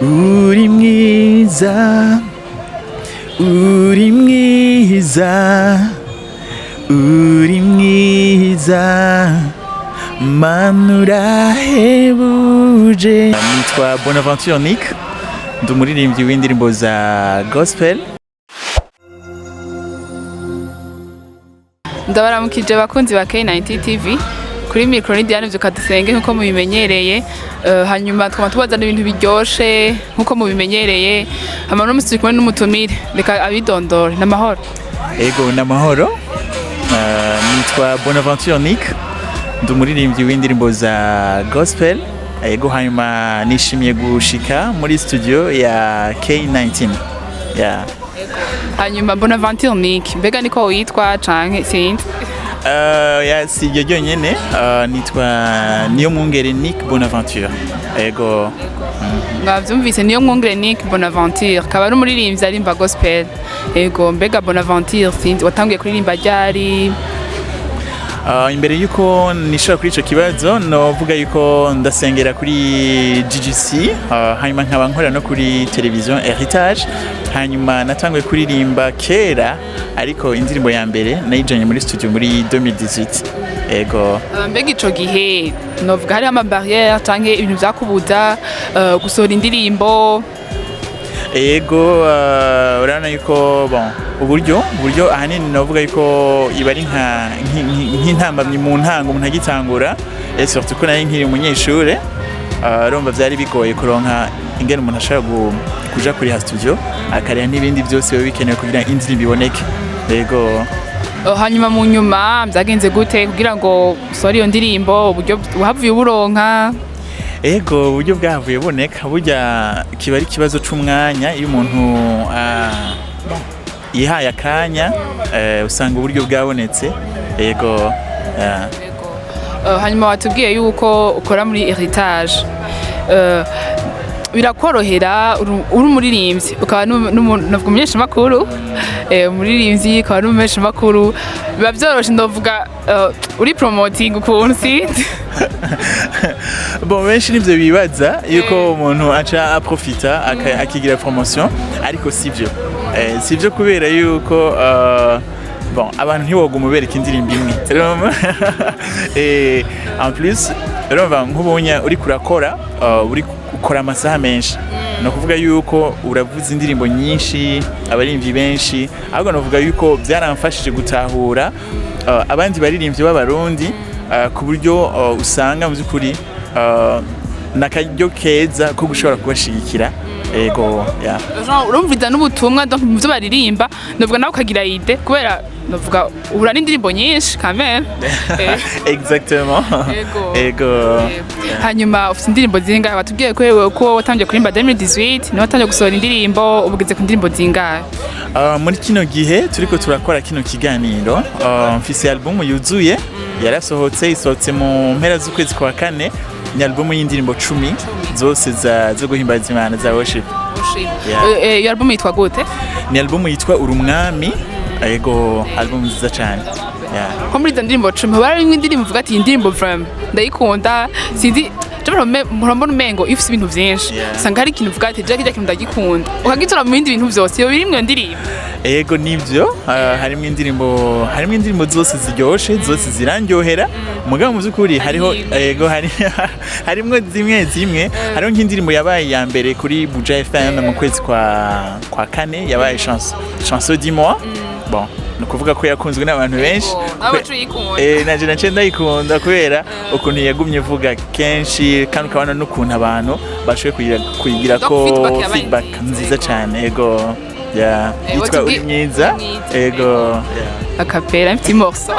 uri mwiza, uri mwiza, uri mwiza, mana urahebuje. Nitwa Bonaventure Nick, ndi umuririmbyi w'indirimbo za gospel. Ndabaramukije bakunzi ba K90 TV. Kuri micro ni Diane Vyuka Dusenge nkuko mubimenyereye, hanyuma twama tubazana ibintu biryoshe nkuko mubimenyereye. Hama no musi kumwe n'umutumire, reka abidondore. Namahoro. Ego namahoro. Nitwa Bonaventure Nick, ndi umuririmbyi w'indirimbo za gospel. Ego hanyuma nishimiye gushika muri studio ya K19. Yeah. Hanyuma Bonaventure Nick, mbega niko witwa canke sindi? Si iryo ryonyene, nitwa Niyomwungere Nick Bonaventure. Ego. Mwavyumvise Niyomwungere Nick Bonaventure, akaba ari umuririmbyi arimba gospel. Ego mbega Bonaventure sindi watanguye kuririmba ryari? Imbere yuko nishobora kuri ico kibazo novuga yuko ndasengera kuri GGC, hanyuma nkaba nkora no kuri television Heritage, hanyuma natanguye kuririmba kera, ariko indirimbo ya mbere nayijanye muri studio muri 2018. Ego. Mbega ico gihe novuga hari ama barrière canke ibintu vyakubuza gusohora indirimbo? Ego, urabona yuko uburyo ahanini navuga yuko iba ari nk'intambamyi mu ntango umuntu agitangura, surtout ko nari nkiri umunyeshure, urumva vyari bigoye kuronka ingene umuntu ashobora kuja kuri studio akareba n'ibindi byose biba bikenewe kugira indirimbo iboneke. Ego. Hanyuma mu nyuma byagenze gute kugira ngo usohore iyo ndirimbo? Uburyo wahavuye uburonka? Ego, uburyo bwavuye boneka burya kiba ari ikibazo c'umwanya. Iyo umuntu yihaye akanya, usanga uburyo bwabonetse. Ego. Hanyuma watubwiye yuko ukora muri Heritage, birakorohera uri umuririmbyi ukaba n'umuntu umumenyesha makuru, umuririmbyi ukaba n'umumenyesha makuru, biba byoroshe ndavuga uri promoting ukuntu sindi? Benshi nivyo bibaza yuko umuntu aca aprofita akigira promotion, ariko sivyo. Sivyo kubera yuko abantu ntiwoguma ubereka indirimbo imwe. En plus urumva nk'ubunya uri kurakora, uri gukora amasaha menshi, no kuvuga yuko uravuza indirimbo nyinshi, abarimvyi benshi, ahubwo novuga yuko byaramfashije gutahura abandi baririmbyi b'abarundi, ku buryo usanga mu by'ukuri nakaryo keza ko gushobora kubashigikira. Ego, yeah. Urumviza n'ubutumwa donc mu byo baririmba, novuga nawe ukagira ide kubera novuga uhura n'indirimbo nyinshi quand même. Exactement. Ego. Hanyuma ufite indirimbo zingahe? Watubwiye ko watangiye kurimba 2018, niho watangiye gusohora indirimbo, ubugeze ku ndirimbo zingahe? Muri kino gihe turiko turakora kino kiganiro, mfise album yuzuye yarasohotse, isohotse mu mpera z'ukwezi kwa kane. Ni album y'indirimbo 10 zose zo guhimbaza Imana za worship. Iyo album yitwa gute? Ni album yitwa Urumwami. Ego, album nziza cyane. Ko muri izo ndirimbo 10 bari indirimbo uvuga ati indirimbo vraiment ndayikunda, sinzi mbona umengo ifise ibintu vyinshi, usanga hari ikintu uvuga ati jya kintu ndagikunda ukagitora mu bindi bintu vyose, iyo biri mu ndirimbo. Ego nivyo, harimo indirimbo zose ziryoshe, zose zirandyohera, mugabo mu by'ukuri hariho harimo zimwe, hariho nk'indirimbo yabaye ya mbere kuri Buja FM mu kwezi kwa kane, yabaye chanson du mois. Bon, nukuvuga ko yakunzwe n'abantu benshi. Naje nace ndayikunda kubera ukuntu yagumye vuga kenshi, kandi ukabona n'ukuntu abantu bashoboye kuyigira ko feedback nziza cyane. Ego. Yitwa uri mwiza. Ego. Akapera petit morceau.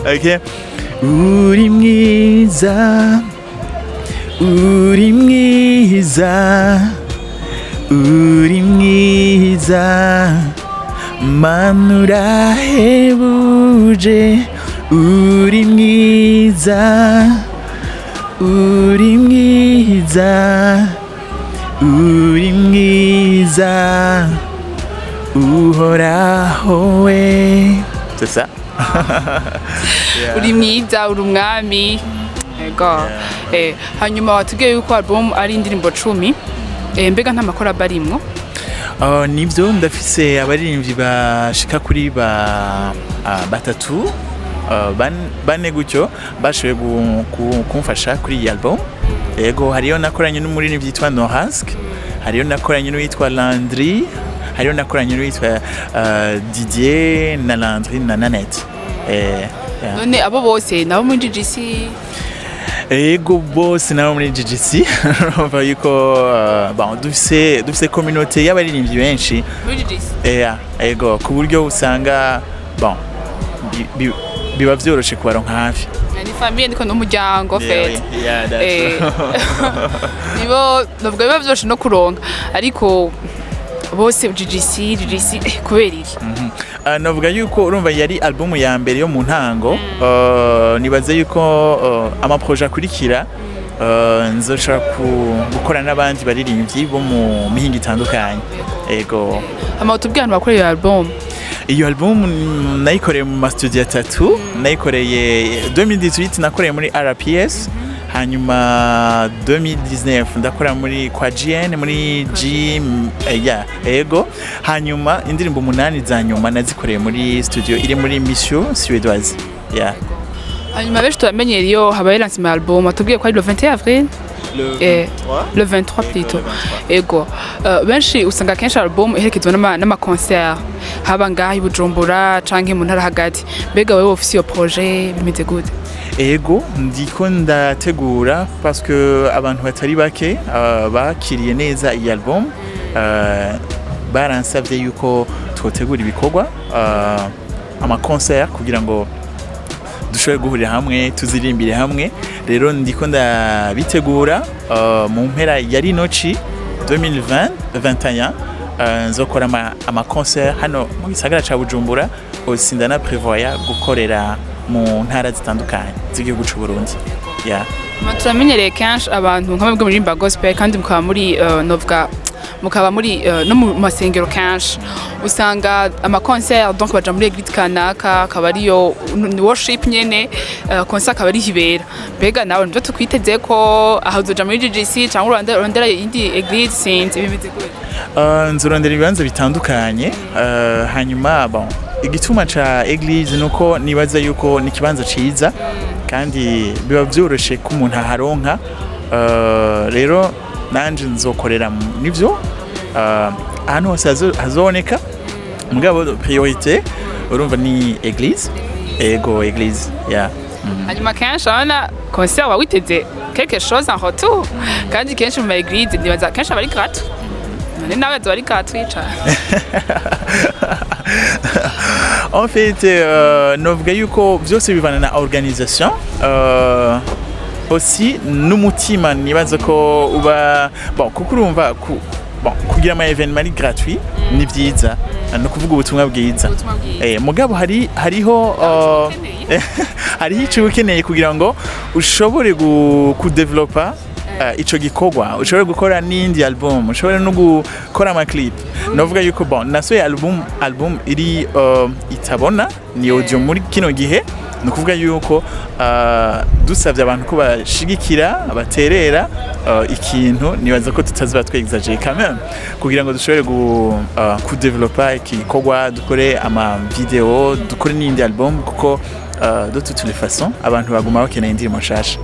Okay. Uri mwiza, uri mwiza, uri mwiza, mana urahebuje. Uri mwiza, uri mwiza, uri mwiza, uhoraho we. C'est ça. Uri mwiza, uri umwami. ego hanyuma watubwiye yuko album ari indirimbo 10 mbega nta makora barimwo nibyo ndafise abaririmbyi bashika kuri batatu bane gutyo bashoboye kumfasha kuri iyi album yego hariyo nakoranye n'umuririmbyi yitwa Nohask hariyo nakoranye n'uwitwa Landry hariyo nakoranye n'uwitwa Didier na Landry na Nanette none abo bose nabo muri GGC ego bose nabo muri GGC urumva yuko dufise communauté y'abaririmbyi benshi muri GGC ego ku buryo usanga biba vyoroshe kubaronka hafi ni famille ndiko n'umuryango fete nibo navuga biba vyoroshe no kuronka ariko bose GGC kubera iki navuga yuko urumva yari album ya mbere yo mu ntango nibaze yuko amaproje akurikira nzoshobora gukora n'abandi baririmbyi bo mu mihinga itandukanye ego tubwira abantu bakora iyo album nayikoreye mu mastudio 3 nayikoreye 2018 nakoreye muri RPS hanyuma 2019 ndakora muri kwa GN muri ego hanyuma indirimbo 8 za nyuma nazikoreye muri studio iri muri Mission Suédoise hanyuma benshi turamenyera iyo habaye lancement album atubwiye ko ari le 21 avril le 23 plutôt ego benshi usanga kenshi album iherekezwa n'ama concert haba ngaho i Bujumbura canke mu ntara hagati mbega wewe ufise iyo projet bimeze gute ego ndiko ndategura parce que abantu batari bake bakiriye neza iyi album baransavye yuko twotegura ibikorwa ama concert kugira ngo dushobore guhurira hamwe tuzirimbire hamwe rero ndiko ndabitegura mu mpera yari noci 2021 nzokora ama concert hano mu gisagara ca Bujumbura aussi ndana prévoya gukorera mu ntara zitandukanye z'igihugu cy'u Burundi turamenyereye kenshi abantu nk'ababwo muri gospel kandi mukaba muri novuga mukaba muri no mu masengero kenshi usanga ama concert donc baja muri église kanaka akaba ariyo worship nyene concert akaba ari hibera mbega nawe nivyo tukwiteze ko ahazoja muri GGC cyangwa urondera indi église sinzi bimeze gute nzurondera ibibanza bitandukanye hanyuma igituma ca église nuko nibaza yuko ni kibanza ciza kandi biba vyoroshe ko umuntu aharonka rero nanje nzokorera nivyo ahantu hose hazoneka mugabo priorité urumva ni église ego église hanyuma kenshi abana concert wa witeze quelque chose en retour kandi kenshi mu église nibaza kenshi abari gratuit none nawe zari gratuit ca en fait novuga yuko byose bivana na organisation aussi n'umutima nibaza ko uba kuko urumva kugira ama événement ari gratuit ni vyiza no kuvuga ubutumwa bwiza mugabo hariho ico ukeneye kugira ngo ushobore kudevelopa ico gikorwa ushobore gukora n'indi album ushobore no gukora ama clip novuga yuko nasoye album iri itabona ni audio muri kino gihe nukuvuga yuko dusavye abantu ko bashigikira abaterera ikintu nibaza ko tutaziba twexagere quand même kugira ngo dushobore kudevelopa igikorwa dukore ama video dukore n'indi album kuko de toutes les façons abantu baguma bakeneye indirimbo nshasha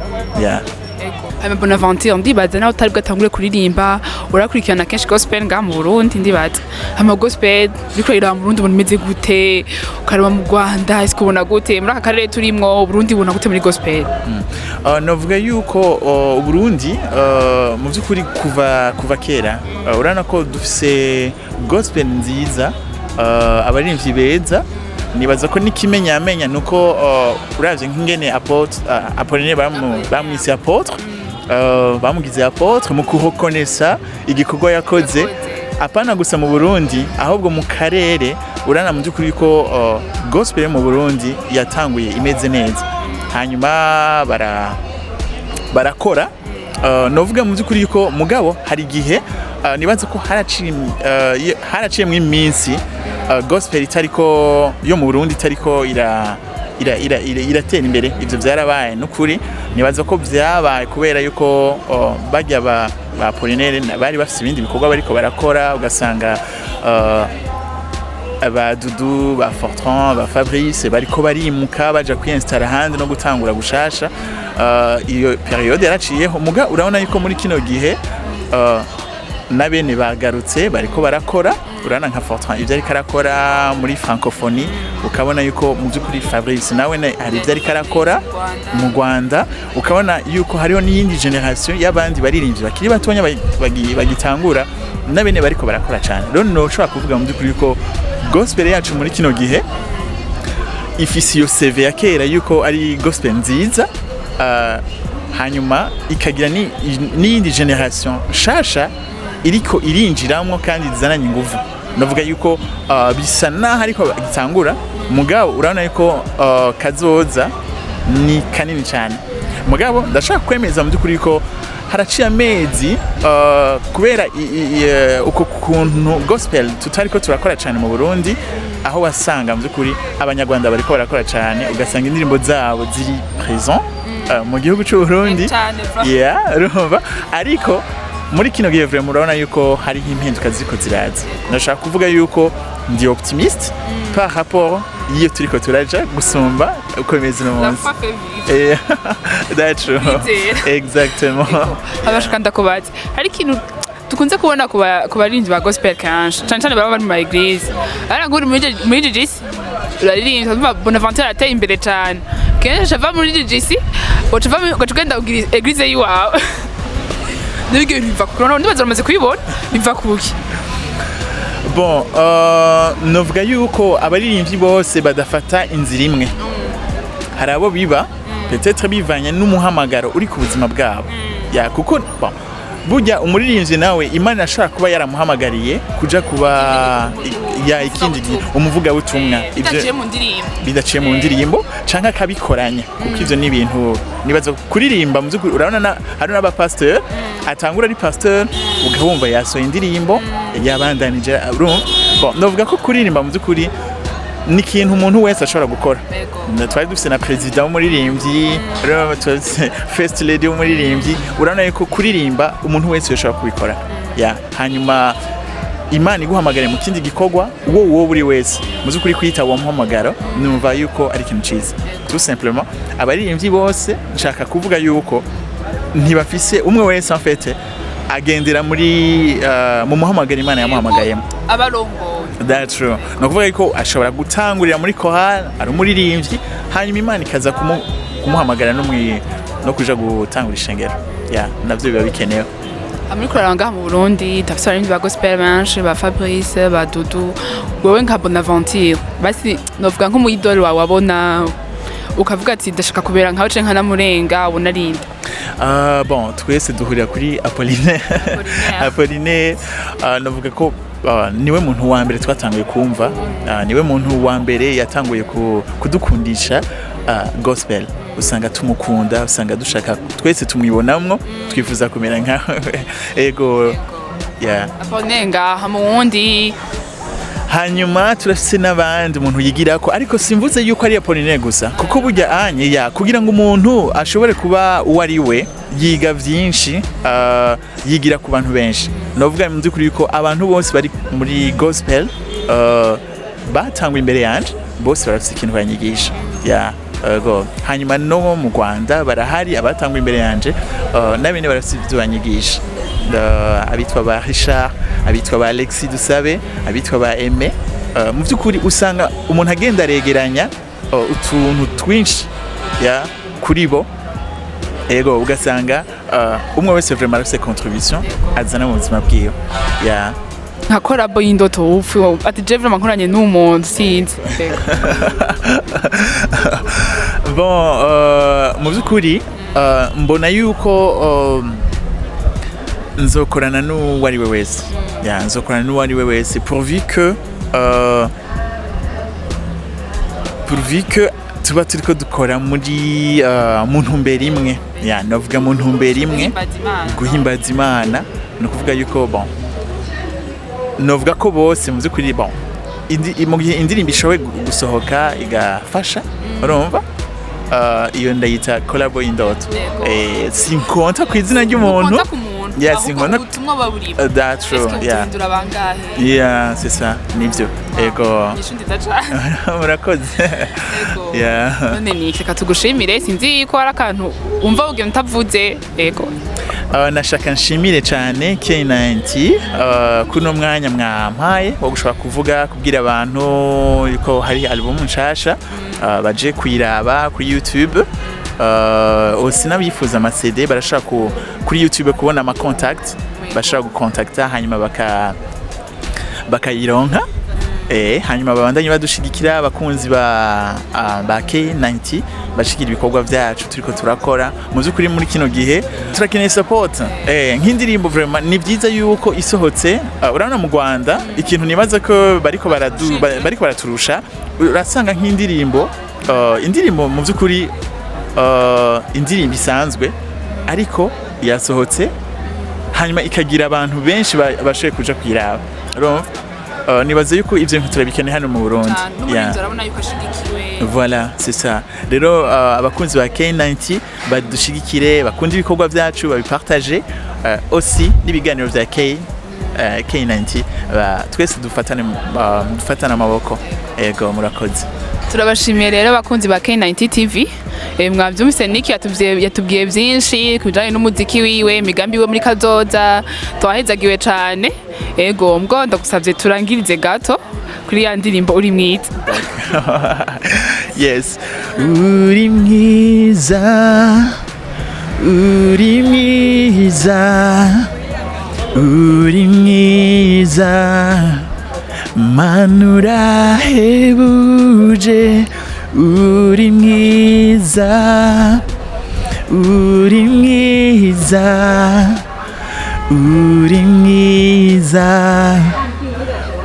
Bonaventure ndibaza nawe utari bwatangure kuririmba urakurikirana kenshi gospel nga mu Burundi ndibaza ama gospel bikorera mu Burundi bimeze gute ukaraba mu Rwanda ese kubona gute muri aka karere turimwo Burundi buna gute muri gospel navuga yuko Burundi mu byukuri kuva kera urana ko dufise gospel nziza abaririmbyi beza nibaza ko nikimenyamenya nuko uravye nk'ingene Apollinaire bamwise apôtre bamugize apôtre mu kuhokonesa igikorwa yakoze apana gusa mu Burundi ahubwo mu karere urana mu byukuri ko gospel mu Burundi yatanguye imeze neza hanyuma barakora novuga mu byukuri ko mugabo hari gihe nibaza ko haraciye mu iminsi gospel itariko yo mu Burundi itariko iratera imbere. Ivyo vyarabaye n'ukuri, nibaza ko vyabaye kubera yuko bajya ba Apollinaire bari bafite ibindi bikorwa bariko barakora, ugasanga aba Dudu, ba Fortran, ba Fabrice bariko barimuka baja kwinstara ahandi no gutangura gushasha. Iyo periode yaraciyeho, muga urabona yuko muri kino gihe na bene bagarutse bariko barakora. Urana nka Fortran ivyo ariko arakora muri francophonie, ukabona yuko mu byukuri Fabrice nawe hari ivyo ariko arakora mu Rwanda, ukabona yuko hariho n'iyindi generation y'abandi baririmbyi bakiri batonya bagitangura na bene bariko barakora cyane. Rero no ushobora kuvuga mu byukuri yuko gospel yacu muri kino gihe ifise iyo CV ya kera yuko ari gospel nziza, hanyuma ikagira n'iyindi generation shasha iriko irinjiramwo kandi izananye inguvu. Ndavuga yuko bisa naho ariko gitangura, mugabo urabona yuko kazoza ni kanini cyane. Mugabo ndashaka kwemeza mu byukuri ko haraciye amezi kubera uko kuntu gospel tutariko turakora cyane mu Burundi, aho wasanga mu byukuri abanyarwanda bariko barakora cyane, ugasanga indirimbo zabo ziri présent mu gihugu cy'u Burundi. Urumva, ariko muri kino gihe vraiment murabona yuko hari impinduka ziko ziraza. Ndashaka kuvuga yuko ndi optimiste par rapport iyo turiko turaja gusumba uko bimeze no munsi. That's true. Exactement. Abashaka ndakubaza, hari ikintu tukunze kubona ku barinzi ba gospel kanshi cyane cyane baba bari mu eglise, arangura muri JGC uraririmba Bonaventure ateye imbere cyane, kenshi shava muri JGC ugenda kugira eglise yiwawe. Nibyo biva kurona ndibaza bamaze kuyibona biva kuki. Bon, novuga yuko abaririmbyi bose badafata inzira imwe. Hari abo biba peut-être bivanye n'umuhamagaro uri ku buzima bwabo. Ya kuko bon, burya umuririmbyi nawe Imana ashaka kuba yaramuhamagariye kuja kuba ikindi umuvuga butumwa, bidaciye mu ndirimbo canka kabikoranya, kuko ivyo ni ibintu nibaza kuririmba mu byukuri. Urabona hari n'aba pasteur atangura ari pasteur ugahumva yasohoye indirimbo yabandanije. Bon, novuga ko kuririmba mu byukuri ni ikintu umuntu wese ashobora gukora. Twari dufise na president w'umuririmbyi, first lady w'umuririmbyi. Urabona yuko kuririmba umuntu wese yashobora kubikora. Hanyuma Imana iguhamagare mu kindi gikorwa wowe buri wese mu byukuri kwita uwo muhamagaro, numva yuko ari ikintu cyiza. Tout simplement abaririmbyi bose nshaka kuvuga yuko ntibafise umwe wese en fait agendera muri mu muhamagaro Imana yamuhamagayemo. Abarongo. That's true. No kuvuga yuko ashobora gutangurira muri chorale ari umuririmbyi, hanyuma Imana ikaza kumuhamagara no kuja gutangura ishengero. Navyo biba bikenewe. Muri kuraranga mu Burundi tafisa abarinzi ba gospel benshi, ba Fabrice, ba Dudu. Wewe nka Bonaventure basi novuga nko mu idol wawe wabona ukavuga ati ndashaka kubera nkaho cenka namurenga ubona rinde. Bon, twese duhurira kuri Apollinaire. Navuga ko niwe muntu wa mbere twatanguye kumva, niwe muntu wa mbere yatanguye kudukundisha gospel. Usanga tumukunda, usanga dushaka twese tumwibonamwo, twifuza kumera nka ego. Apollinaire ngaha mu wundi. Hanyuma turafise n'abandi umuntu yigirako, ariko simvuze yuko ari Apollinaire gusa, kuko burya kugira ngo umuntu ashobore kuba uwo ari we yiga vyinshi, yigira ku bantu benshi. Novuga mu byukuri yuko abantu bose bari muri gospel batangwa imbere yanje, bose barafise ikintu banyigisha. Hanyuma no mu Rwanda barahari abatangwa imbere yanje, nabene barafise ivyo banyigisha. Abitwa ba Richard, abitwa ba Alexis Dusabe, abitwa ba Aime. Mu byukuri usanga umuntu agenda aregeranya utuntu twinshi kuri bo, ego ugasanga umwe wese vraiment afise contribution azana mu buzima bwiwe. Nka collabo y'indoto upfu ati je vraiment nkoranye n'umuntu sinzi. Bon, mu byukuri mbona yuko nzokorana n'uwo ari we wese. Nzokorana n'uwo ari we wese pourvu que tuba turiko dukora muri mu ntumbero imwe. Navuga mu ntumbero imwe, guhimbaza Imana. No kuvuga yuko bon, novuga ko bose mu byukuri bon, mu gihe indirimbo ishoboye gusohoka igafasha urumva iyo ndayita collabo y'indoto Yego. sinkonta ku izina ry'umuntu Ukonta ku muntu Yeah, ahubwo sinkunda- ubutumwa baburimo that's true Ese yeah ubuhindura bangahe yeah c'est ça nivyo ego Inyishu nziza cane murakoze Yego. yeah none ni reka tugushimire sinzi ko hari akantu wumva ugiye utavuze yego nashaka nshimire cyane K90 kuno mwanya mwampaye wo gushobora kuvuga kubwira abantu yuko hari album nshasha baje kuyiraba kuri YouTube sinabifuza ama CD barashaka kuri YouTube kubona ama contact bashaka gukontakta hanyuma bakayironka hanyuma babandanye badushigikira abakunzi ba K90 bashigikira ibikorwa byacu turiko turakora mu byukuri muri kino gihe turakeneye support nk'indirimbo vraiment ni byiza yuko isohotse urabona mu Rwanda ikintu nibaza ko bariko baraturusha urasanga nk'indirimbo mu byukuri indirimbo isanzwe ariko yasohotse hanyuma ikagira abantu benshi bashoboye kuja kuyiraba nibaze yuko ivyo turabikeneye hano mu Burundi urabona yuko ashigikiwe voilà c'est ça rero abakunzi ba K90 badushigikire bakunda ibikorwa byacu babipartage aussi n'ibiganiro bya K90 twese dufatana amaboko yego murakoze turabashimiye rero abakunzi ba K90 TV mwabyumvise Nick yatubwiye byinshi kubijanye n'umuziki wiwe imigambi we muri kazoza twahezagiwe cyane ego mbwo ndagusavye turangirize gato kuri ya ndirimbo uri mwiza yes uri mwiza uri mwiza uri mwiza manura hebuje uri mwiza uri mwiza uri mwiza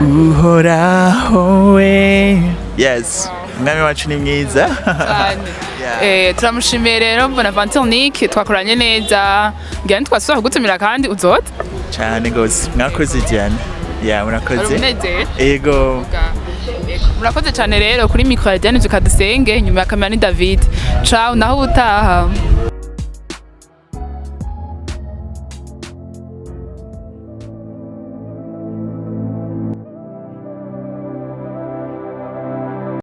uhoraho we yes umwami wacu ni mwiza turamushimiye rero Bonaventure Nick twakoranye neza ngira ntitwasubira kugutumira kandi uzoza cyane gose mwakoze cyane murakoze ego murakoze cyane rero kuri mikoro ya Diane Dusenge nyuma ya kamera ni David ciao naho utaha